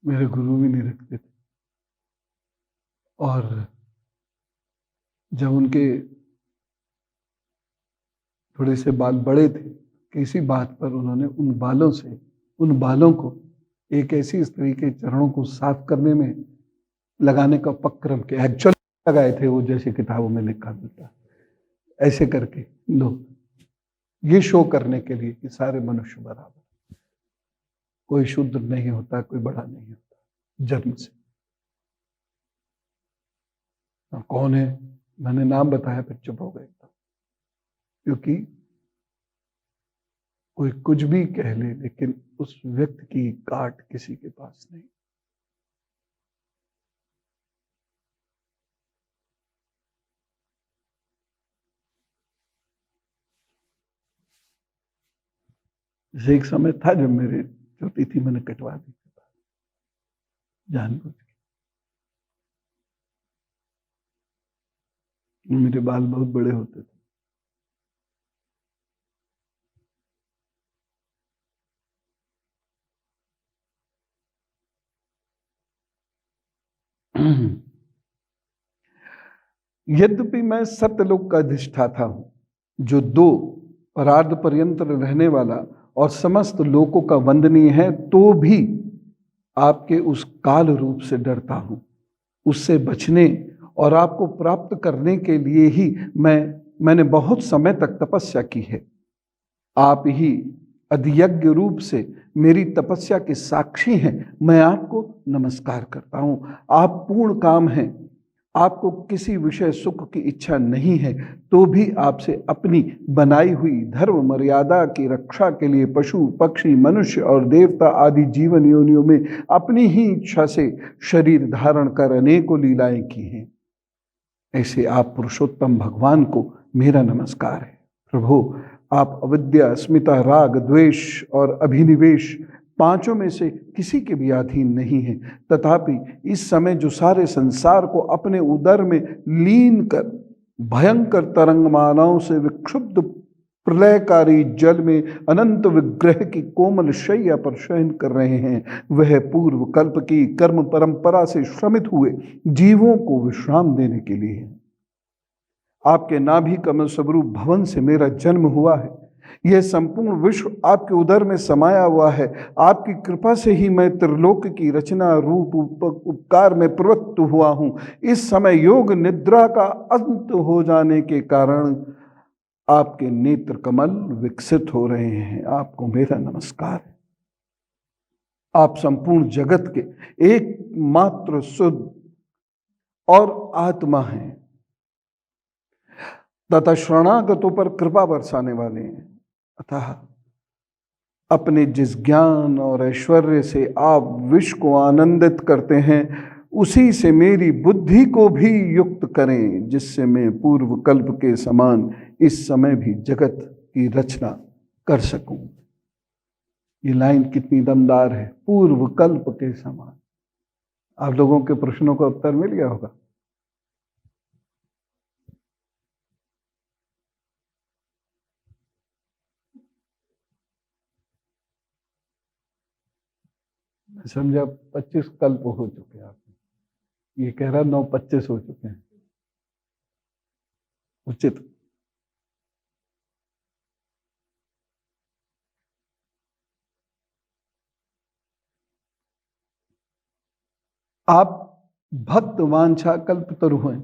मेरे गुरु भी नहीं रखते थे। और जब उनके थोड़े से बाल बड़े थे, किसी बात पर उन्होंने उन बालों को एक ऐसी स्त्री के चरणों को साफ करने में लगाने का उपक्रम किया। एक्चुअली लगाए थे वो, जैसे किताबों में लिखा मिलता, ऐसे करके लोग ये शो करने के लिए कि सारे मनुष्य बराबर, कोई शूद्र नहीं होता, कोई बड़ा नहीं होता जन्म से। और कौन है मैंने नाम बताया, फिर चुप हो गए, क्योंकि कोई कुछ भी कह ले लेकिन उस व्यक्ति की काट किसी के पास नहीं। एक समय था जब मेरे छोटी थी, मैंने कटवा दी जानबूझ के। मेरे बाल बहुत बड़े होते थे। यद्यपि मैं सत्यलोक का अधिष्ठाता हूं, जो 2 परार्ध पर्यंत रहने वाला और समस्त लोकों का वंदनीय है, तो भी आपके उस काल रूप से डरता हूं। उससे बचने और आपको प्राप्त करने के लिए ही मैंने बहुत समय तक तपस्या की है। आप ही अधियज्ञ रूप से मेरी तपस्या के साक्षी हैं। मैं आपको नमस्कार करता हूं। आप पूर्ण काम हैं, आपको किसी विषय सुख की इच्छा नहीं है, तो भी आपसे अपनी बनाई हुई धर्म मर्यादा की रक्षा के लिए पशु पक्षी मनुष्य और देवता आदि जीवन योनियों में अपनी ही इच्छा से शरीर धारण कर अनेकों लीलाएं की हैं। ऐसे आप पुरुषोत्तम भगवान को मेरा नमस्कार है। प्रभु, आप अविद्या, अस्मिता, राग, द्वेष और अभिनिवेश पांचों में से किसी के भी अधीन नहीं है। तथापि इस समय जो सारे संसार को अपने उदर में लीन कर भयंकर तरंगमालाओं से विक्षुब्ध प्रलयकारी जल में अनंत विग्रह की कोमल शैया पर शयन कर रहे हैं, वह पूर्व कल्प की कर्म परंपरा से श्रमित हुए जीवों को विश्राम देने के लिए है। आपके नाभि कमल स्वरूप भवन से मेरा जन्म हुआ है। यह संपूर्ण विश्व आपके उदर में समाया हुआ है। आपकी कृपा से ही मैं त्रिलोक की रचना रूप उपकार में प्रवृत्त हुआ हूं। इस समय योग निद्रा का अंत हो जाने के कारण आपके नेत्र कमल विकसित हो रहे हैं। आपको मेरा नमस्कार है। आप संपूर्ण जगत के एकमात्र शुद्ध और आत्मा हैं तथा शरणागतों पर कृपा बरसाने वाले हैं। अतः अपने जिस ज्ञान और ऐश्वर्य से आप विश्व को आनंदित करते हैं, उसी से मेरी बुद्धि को भी युक्त करें, जिससे मैं पूर्व कल्प के समान इस समय भी जगत की रचना कर सकूं। ये लाइन कितनी दमदार है, पूर्व कल्प के समान। आप लोगों के प्रश्नों का उत्तर मिल गया होगा। समझा 25 कल्प हो चुके हैं आपने, ये कह रहा 9-25 हो चुके हैं। उचित। आप भक्त वांछा कल्प तरु हैं।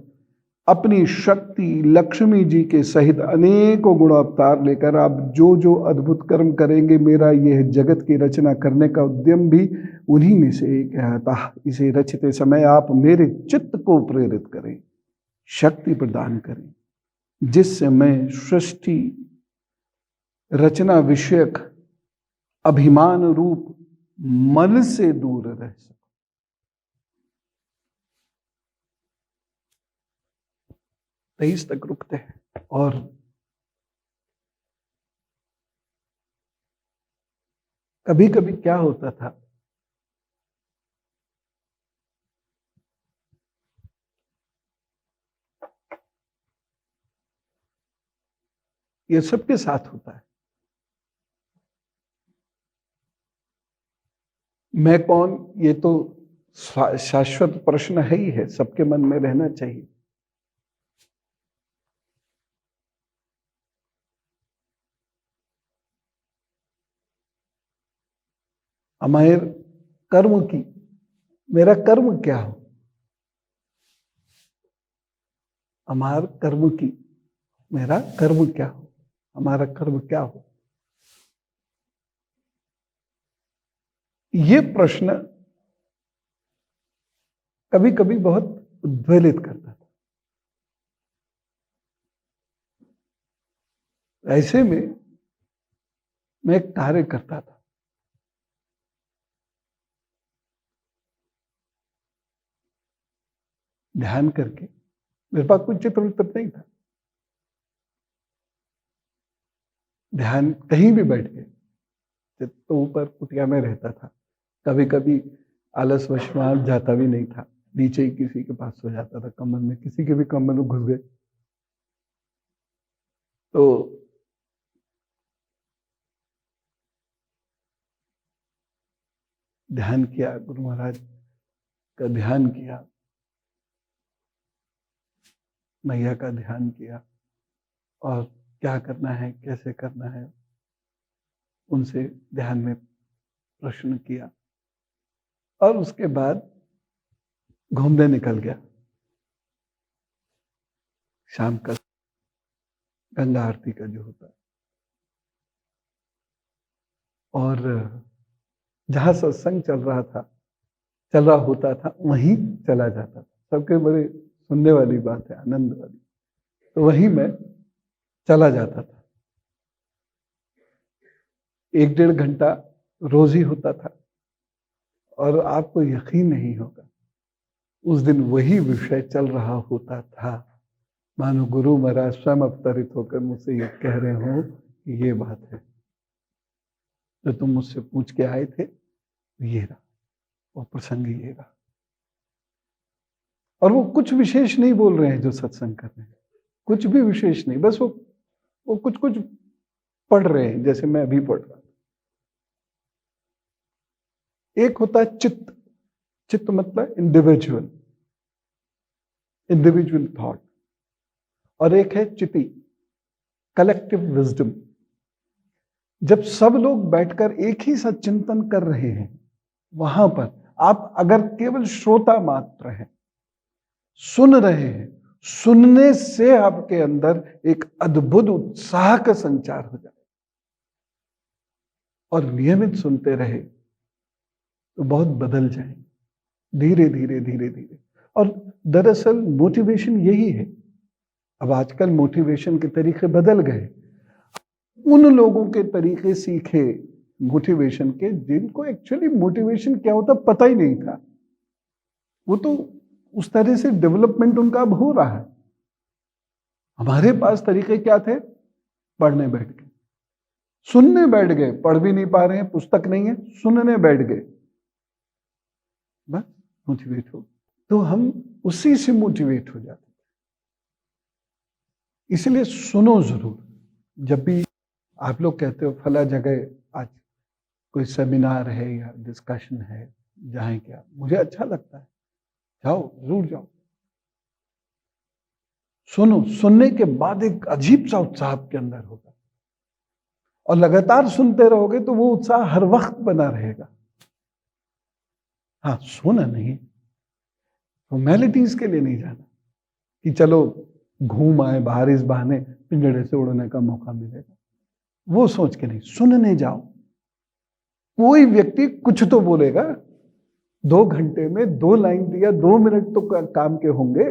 अपनी शक्ति लक्ष्मी जी के सहित अनेकों गुण अवतार लेकर आप जो जो अद्भुत कर्म करेंगे, मेरा यह जगत की रचना करने का उद्यम भी उन्हीं में से एक है। अतः इसे रचते समय आप मेरे चित्त को प्रेरित करें, शक्ति प्रदान करें, जिससे मैं सृष्टि रचना विषयक अभिमान रूप मल से दूर रह सकूं। 23 तक रुकते हैं। और कभी कभी क्या होता था, ये सबके साथ होता है। मैं कौन, ये तो शाश्वत प्रश्न है ही है, सबके मन में रहना चाहिए। हमारे कर्म की, मेरा कर्म क्या हो, हमारा कर्म की, मेरा कर्म क्या हो, हमारा कर्म क्या हो, ये प्रश्न कभी कभी बहुत उद्वेलित करता था। ऐसे में मैं एक कार्य करता था। ध्यान करके, मेरे पास कोई चित्र वित्र नहीं था। ध्यान कहीं भी बैठ के, तो ऊपर कुटिया में रहता था। कभी कभी आलस वश जाता भी नहीं था, नीचे ही किसी के पास सो जाता था, कमर में, किसी के भी कमर में घुस गए तो ध्यान किया, गुरु महाराज का ध्यान किया, मैया का ध्यान किया, और क्या करना है, कैसे करना है, उनसे ध्यान में प्रश्न किया, और उसके बाद घूमने निकल गया। शाम का गंगा आरती का जो होता है, और जहां सत्संग चल रहा होता था, वहीं चला जाता था। सबके बड़े सुनने वाली बात है, आनंद वाली। तो वहीं मैं चला जाता था। 1-1.5 घंटा रोज ही होता था। और आपको यकीन नहीं होगा, उस दिन वही विषय चल रहा होता था मानो गुरु महाराज स्वयं अवतरित होकर मुझसे ये कह रहे हो कि ये बात है जो तुम मुझसे पूछ के आए थे, ये रहा, वो प्रसंग ये रहा। और वो कुछ विशेष नहीं बोल रहे हैं जो सत्संग कर रहे हैं, कुछ भी विशेष नहीं, बस वो कुछ कुछ पढ़ रहे हैं जैसे मैं अभी पढ़ रहा था। एक होता है चित्त, चित्त मतलब इंडिविजुअल थॉट, और एक है चिति, कलेक्टिव विजडम। जब सब लोग बैठकर एक ही साथ चिंतन कर रहे हैं, वहां पर आप अगर केवल श्रोता मात्र हैं, सुन रहे हैं, सुनने से आपके अंदर एक अद्भुत उत्साह का संचार हो जाए और नियमित सुनते रहे तो बहुत बदल जाएंगे, धीरे धीरे धीरे धीरे। और दरअसल मोटिवेशन यही है। अब आजकल मोटिवेशन के तरीके बदल गए, उन लोगों के तरीके सीखे मोटिवेशन के जिनको एक्चुअली मोटिवेशन क्या होता पता ही नहीं था। वो तो उस तरह से डेवलपमेंट उनका अब हो रहा है। हमारे पास तरीके क्या थे? पढ़ने बैठ गए, सुनने बैठ गए, पढ़ भी नहीं पा रहे हैं, पुस्तक नहीं है, सुनने बैठ गए, बस मोटिवेट हो। तो हम उसी से मोटिवेट हो जाते। इसलिए सुनो जरूर। जब भी आप लोग कहते हो फला जगह आज कोई सेमिनार है या डिस्कशन है, जाएं क्या, मुझे अच्छा लगता है, जाओ, जरूर जाओ। सुनो, सुनने के बाद एक अजीब सा उत्साह आपके अंदर होगा और लगातार सुनते रहोगे तो वो उत्साह हर वक्त बना रहेगा। हाँ, सोना नहीं, फॉर्मेलिटीज के लिए नहीं जाना कि चलो घूम आए बाहर, इस बहाने पिंजड़े से उड़ने का मौका मिलेगा, वो सोच के नहीं। सुनने जाओ। कोई व्यक्ति कुछ तो बोलेगा, 2 घंटे में 2 लाइन दिया, 2 मिनट तो काम के होंगे।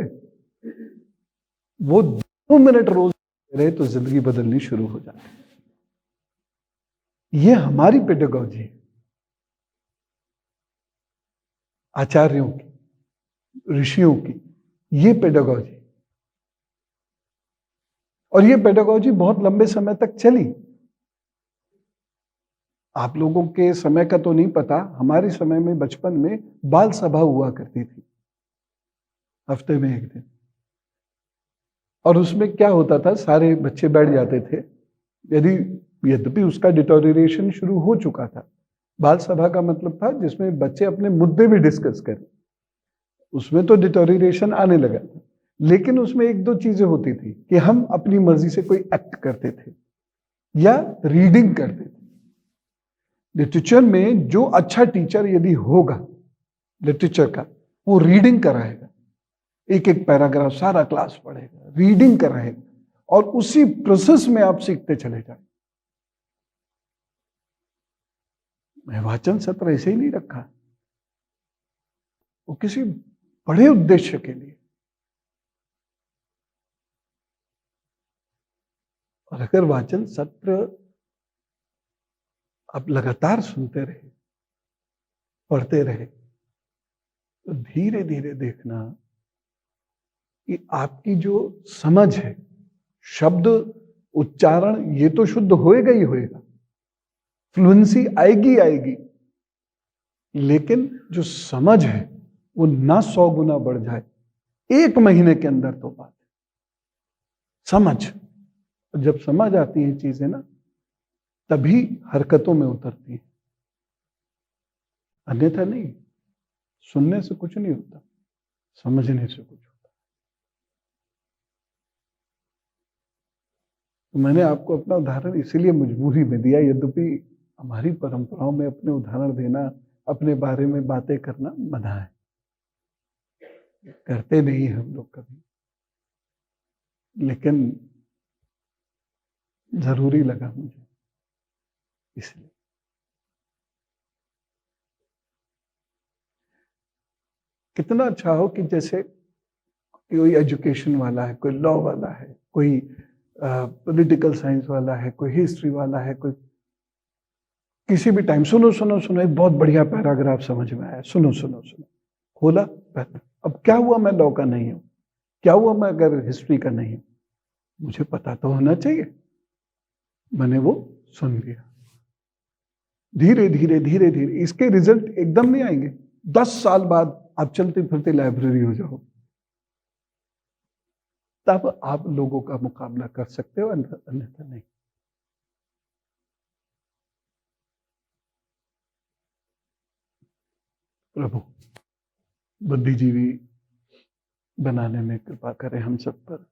वो 2 मिनट रोज रहे तो जिंदगी बदलनी शुरू हो जाती। ये हमारी पेडागॉजी है, आचार्यों की, ऋषियों की, ये पेडागॉजी। और ये पेडागॉजी बहुत लंबे समय तक चली। आप लोगों के समय का तो नहीं पता, हमारे समय में बचपन में बाल सभा हुआ करती थी, हफ्ते में 1 दिन। और उसमें क्या होता था, सारे बच्चे बैठ जाते थे। यद्यपि उसका डिटोरिएशन शुरू हो चुका था। बाल सभा का मतलब था जिसमें बच्चे अपने मुद्दे भी डिस्कस करें। उसमें तो डिटोरिएशन आने लगा था, लेकिन उसमें 1-2 चीजें होती थी कि हम अपनी मर्जी से कोई एक्ट करते थे या रीडिंग करते थे। लिटरेचर में जो अच्छा टीचर यदि होगा लिटरेचर का, वो रीडिंग कराएगा, एक एक पैराग्राफ सारा क्लास पढ़ेगा, रीडिंग कराएगा, और उसी प्रोसेस में आप सीखते चले जाए। मैं वाचन सत्र ऐसे ही नहीं रखा, वो किसी बड़े उद्देश्य के लिए। और अगर वाचन सत्र आप लगातार सुनते रहे, पढ़ते रहे, तो धीरे धीरे देखना कि आपकी जो समझ है, शब्द उच्चारण, ये तो शुद्ध होएगा ही होएगा, फ्लुएंसी आएगी आएगी, लेकिन जो समझ है वो ना 100 गुना बढ़ जाए 1 महीने के अंदर। तो बात समझ, जब समझ आती हैं चीजें ना, तभी हरकतों में उतरती है, अन्यथा नहीं। सुनने से कुछ नहीं होता, समझने से कुछ होता। तो मैंने आपको अपना उदाहरण इसीलिए मजबूरी में दिया, यद्यपि हमारी परंपराओं में अपने उदाहरण देना, अपने बारे में बातें करना मना है, करते नहीं हम लोग कभी, लेकिन जरूरी लगा मुझे इसलिए। कितना अच्छा हो कि जैसे कोई एजुकेशन वाला है, कोई लॉ वाला है, कोई पॉलिटिकल साइंस वाला है, कोई हिस्ट्री वाला है, कोई किसी भी टाइम सुनो सुनो सुनो, एक बहुत बढ़िया पैराग्राफ समझ में आया, सुनो सुनो सुनो, खोला, अब क्या हुआ, मैं लॉ का नहीं हूं, क्या हुआ मैं अगर हिस्ट्री का नहीं हूं? मुझे पता तो होना चाहिए। मैंने वो सुन लिया। धीरे धीरे धीरे धीरे इसके रिजल्ट एकदम नहीं आएंगे। 10 साल बाद आप चलते फिरते लाइब्रेरी हो जाओ, तब आप लोगों का मुकाबला कर सकते हो, अन्यथा नहीं। प्रभु बुद्धिजीवी बनाने में कृपा करें हम सब पर।